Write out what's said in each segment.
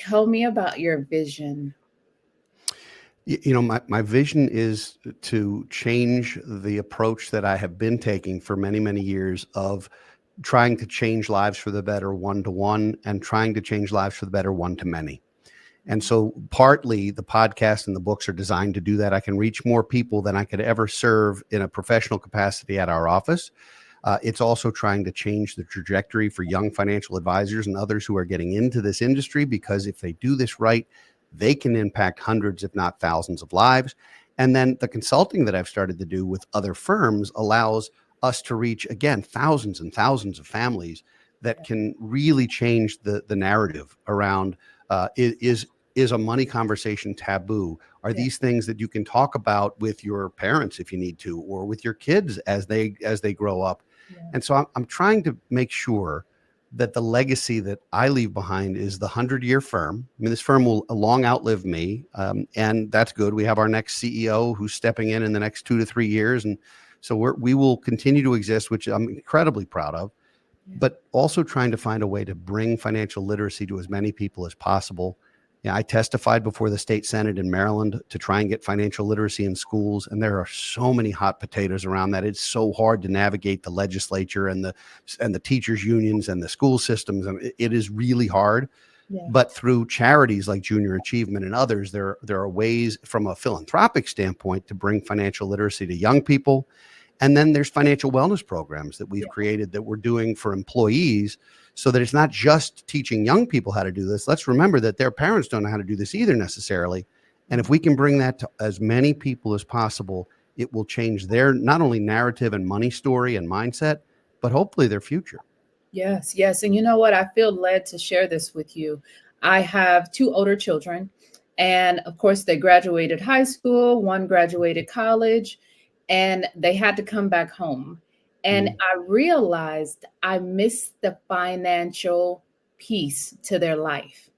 Tell me about your vision. My vision is to change the approach that I have been taking for many, many years of trying to change lives for the better one-to-one and trying to change lives for the better one-to-many. And so partly the podcast and the books are designed to do that. I can reach more people than I could ever serve in a professional capacity at our office. It's also trying to change the trajectory for young financial advisors and others who are getting into this industry, because if they do this right, they can impact hundreds, if not thousands of lives. And then the consulting that I've started to do with other firms allows us to reach, again, thousands and thousands of families that can really change the narrative around is a money conversation taboo? Are these things that you can talk about with your parents if you need to, or with your kids as they grow up? And so I'm trying to make sure that the legacy that I leave behind is the 100-year firm. I mean, this firm will long outlive me, and that's good. We have our next CEO who's stepping in the next 2 to 3 years, and so we will continue to exist, which I'm incredibly proud of. But also trying to find a way to bring financial literacy to as many people as possible. I testified before the state Senate in Maryland to try and get financial literacy in schools. And there are so many hot potatoes around that. It's so hard to navigate the legislature and the teachers unions and the school systems. And it is really hard. But through charities like Junior Achievement and others, there are ways from a philanthropic standpoint to bring financial literacy to young people. And then there's financial wellness programs that we've created that we're doing for employees, so that it's not just teaching young people how to do this. Let's remember that their parents don't know how to do this either necessarily. And if we can bring that to as many people as possible, it will change their not only narrative and money story and mindset, but hopefully their future. Yes, yes. And you know what? I feel led to share this with you. I have 2 older children, and of course, they graduated high school, one graduated college, and they had to come back home. And I realized I missed the financial piece to their life.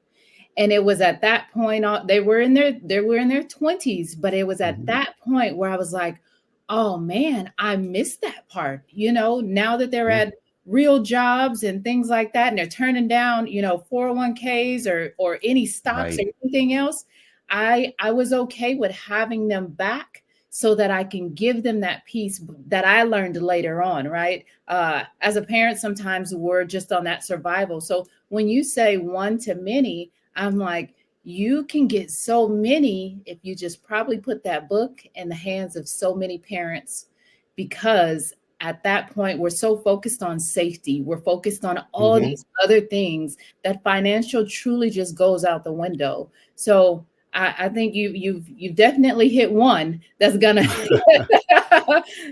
And it was at that point, they were in their 20s, but it was at that point where I was like, oh man, I missed that part. Now that they're at real jobs and things like that, and they're turning down, 401ks or any stocks or anything else, I was okay with having them back so that I can give them that piece that I learned later on, right? As a parent, sometimes we're just on that survival. So when you say one to many, I'm like, you can get so many if you just probably put that book in the hands of so many parents, because at that point, we're so focused on safety. We're focused on all these other things that financial truly just goes out the window. So I think you've definitely hit one that's gonna.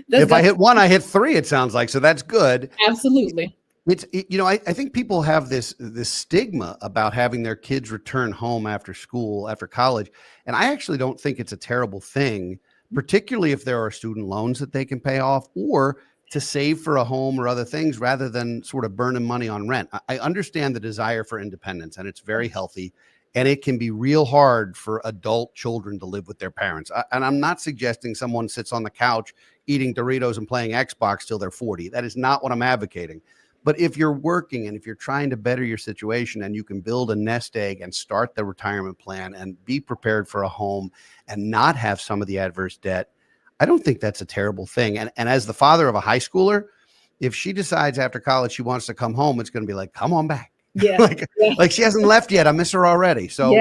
If I hit one, I hit 3. It sounds like, so that's good. Absolutely. I think people have this stigma about having their kids return home after school, after college, and I actually don't think it's a terrible thing, particularly if there are student loans that they can pay off, or to save for a home or other things rather than sort of burning money on rent. I understand the desire for independence, and it's very healthy. And it can be real hard for adult children to live with their parents. And I'm not suggesting someone sits on the couch eating Doritos and playing Xbox till they're 40. That is not what I'm advocating. But if you're working and if you're trying to better your situation and you can build a nest egg and start the retirement plan and be prepared for a home and not have some of the adverse debt, I don't think that's a terrible thing. And as the father of a high schooler, if she decides after college she wants to come home, it's going to be like, come on back. Yeah. like she hasn't left yet. I miss her already. So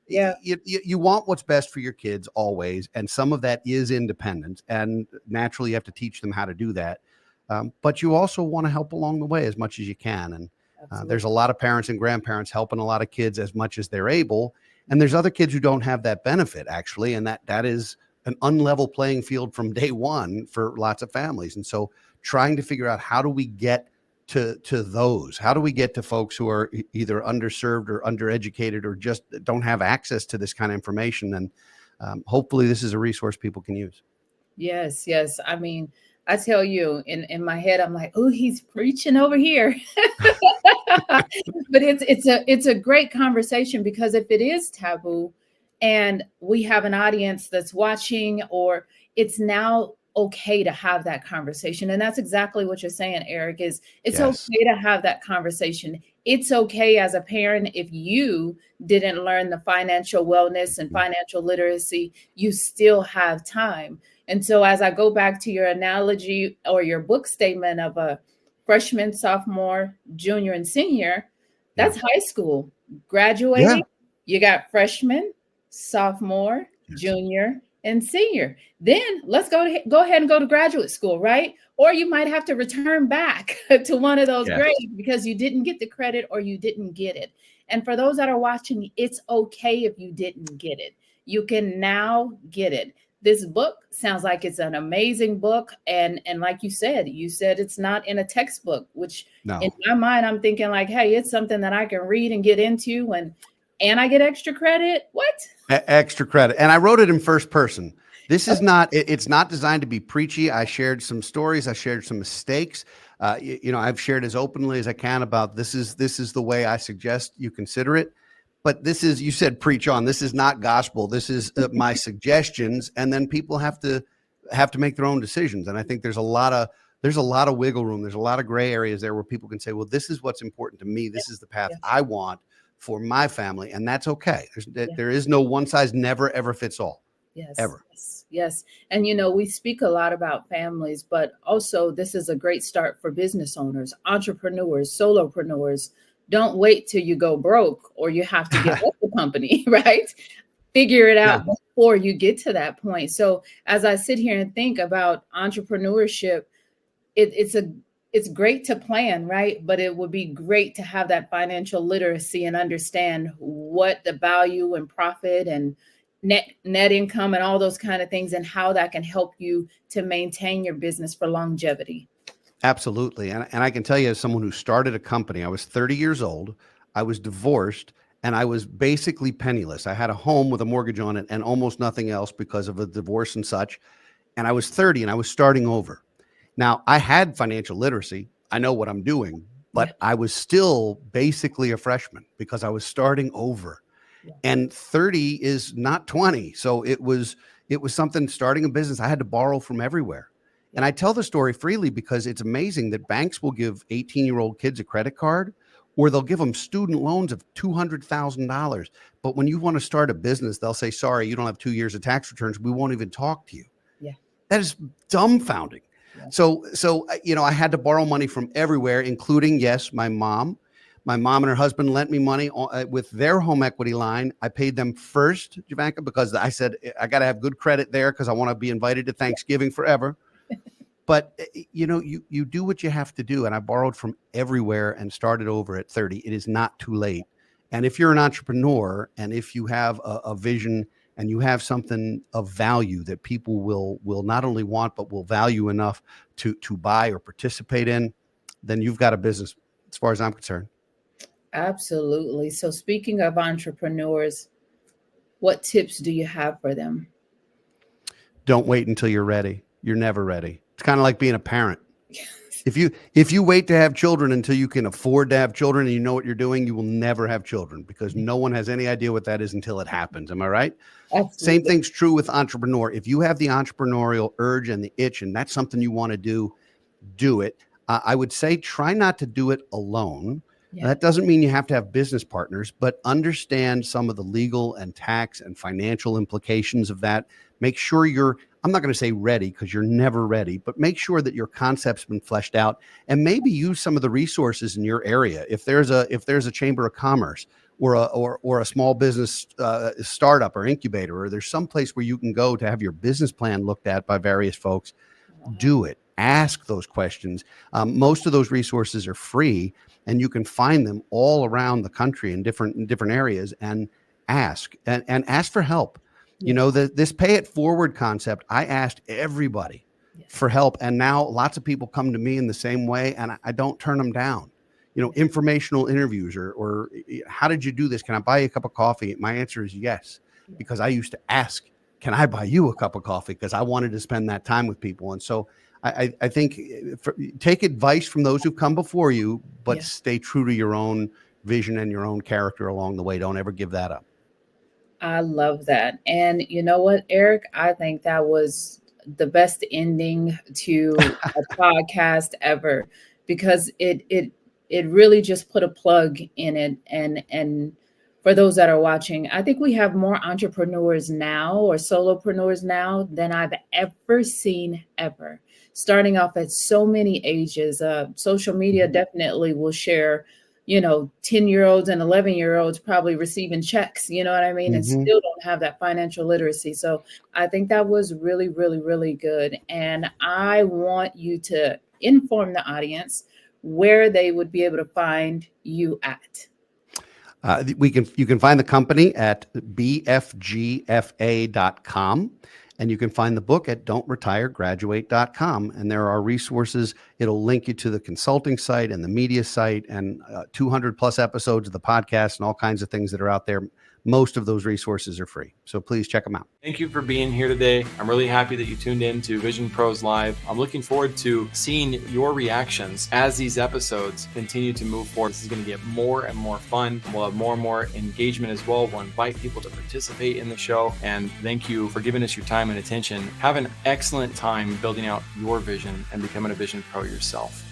Yeah. You want what's best for your kids always. And some of that is independence. And naturally, you have to teach them how to do that. But you also want to help along the way as much as you can. And there's a lot of parents and grandparents helping a lot of kids as much as they're able. And there's other kids who don't have that benefit, actually. And that is an unlevel playing field from day one for lots of families. And so trying to figure out, how do we get to those? How do we get to folks who are either underserved or undereducated or just don't have access to this kind of information? And hopefully this is a resource people can use. Yes. I mean, I tell you, in my head, I'm like, oh, he's preaching over here. But it's a great conversation, because if it is taboo and we have an audience that's watching, or it's now okay to have that conversation. And that's exactly what you're saying, Eric, is it's okay to have that conversation. it's okay as a parent if you didn't learn the financial wellness and financial literacy, you still have time. And so, as I go back to your analogy or your book statement of a freshman, sophomore, junior, and senior, Yeah. that's high school. Graduating, Yeah. you got freshman, sophomore, Yes. junior, and senior. Then let's go ahead and go to graduate school, right? Or you might have to return back to one of those Yes. grades because you didn't get the credit or you didn't get it. And for those that are watching, it's okay if you didn't get it. You can now get it. This book sounds like it's an amazing book, and like you said it's not in a textbook, which in No. my mind I'm thinking like, hey, it's something that I can read and get into, and I get extra credit. What? Extra credit. And I wrote it in first person. This is not, it's not designed to be preachy. I shared some stories. I shared some mistakes. I've shared as openly as I can about this is the way I suggest you consider it. But this is, you said preach on. This is not gospel. This is my suggestions. And then people have to make their own decisions. And I think there's a lot of wiggle room. There's a lot of gray areas there where people can say, well, this is what's important to me. This is the path Yes. I want for my family, and that's okay. Yeah. There is no one size never ever fits all. Yes, Ever. yes, yes. And we speak a lot about families, but also this is a great start for business owners, entrepreneurs, solopreneurs. Don't wait till you go broke or you have to give up the company, right? Figure it Yeah, out before you get to that point. So as I sit here and think about entrepreneurship, it's great to plan, right? But it would be great to have that financial literacy and understand what the value and profit and net income and all those kind of things and how that can help you to maintain your business for longevity. absolutely. And I can tell you, as someone who started a company, I was 30 years old, I was divorced, and I was basically penniless. I had a home with a mortgage on it and almost nothing else because of a divorce and such. And I was 30 and I was starting over. Now, I had financial literacy. I know what I'm doing, Yeah. but I was still basically a freshman because I was starting over. Yeah. And 30 is not 20. So it was something, starting a business. I had to borrow from everywhere. And I tell the story freely because it's amazing that banks will give 18-year-old kids a credit card, or they'll give them student loans of $200,000. But when you want to start a business, they'll say, sorry, you don't have 2 years of tax returns. We won't even talk to you. Yeah. That is dumbfounding. Yeah. So, I had to borrow money from everywhere, including, yes, my mom. My mom and her husband lent me money with their home equity line. I paid them first, Javanka, because I said, I got to have good credit there because I want to be invited to Thanksgiving forever. But, you do what you have to do. And I borrowed from everywhere and started over at 30. It is not too late. And if you're an entrepreneur and if you have a vision and you have something of value that people will not only want, but will value enough to buy or participate in, then you've got a business as far as I'm concerned. Absolutely. So speaking of entrepreneurs, what tips do you have for them? Don't wait until you're ready. You're never ready. It's kind of like being a parent. If you wait to have children until you can afford to have children and you know what you're doing, you will never have children because no one has any idea what that is until it happens. Am I right? Absolutely. Same thing's true with entrepreneur. If you have the entrepreneurial urge and the itch and that's something you want to do it. I would say try not to do it alone. Yeah. That doesn't mean you have to have business partners, but understand some of the legal and tax and financial implications of that. Make sure I'm not going to say ready because you're never ready, but make sure that your concept's been fleshed out and maybe use some of the resources in your area. If there's a chamber of commerce or a small business startup or incubator, or there's some place where you can go to have your business plan looked at by various folks, do it. Ask those questions. Most of those resources are free, and you can find them all around the country in different areas. And ask for help. Yeah. This pay it forward concept. I asked everybody for help, and now lots of people come to me in the same way, and I don't turn them down. Informational interviews or how did you do this? Can I buy you a cup of coffee? My answer is yes, because I used to ask, can I buy you a cup of coffee? Because I wanted to spend that time with people. And so I think take advice from those who've come before you, but stay true to your own vision and your own character along the way. Don't ever give that up. I love that. And you know what, Eric? I think that was the best ending to a podcast ever because it it really just put a plug in it. And for those that are watching, I think we have more entrepreneurs now or solopreneurs now than I've ever seen ever. Starting off at so many ages. Social media Mhm. definitely will share, 10-year-olds and 11-year-olds probably receiving checks, you know what I mean, and Mhm. still don't have that financial literacy. So I think that was really, really, really good. And I want you to inform the audience where they would be able to find you at. You can find the company at bfgfa.com, and you can find the book at don'tretiregraduate.com. And there are resources. It'll link you to the consulting site and the media site and 200 plus episodes of the podcast and all kinds of things that are out there. Most of those resources are free. So please check them out. Thank you for being here today. I'm really happy that you tuned in to Vision Pros Live. I'm looking forward to seeing your reactions as these episodes continue to move forward. This is going to get more and more fun. We'll have more and more engagement as well. We'll invite people to participate in the show. And thank you for giving us your time and attention. Have an excellent time building out your vision and becoming a vision pro yourself.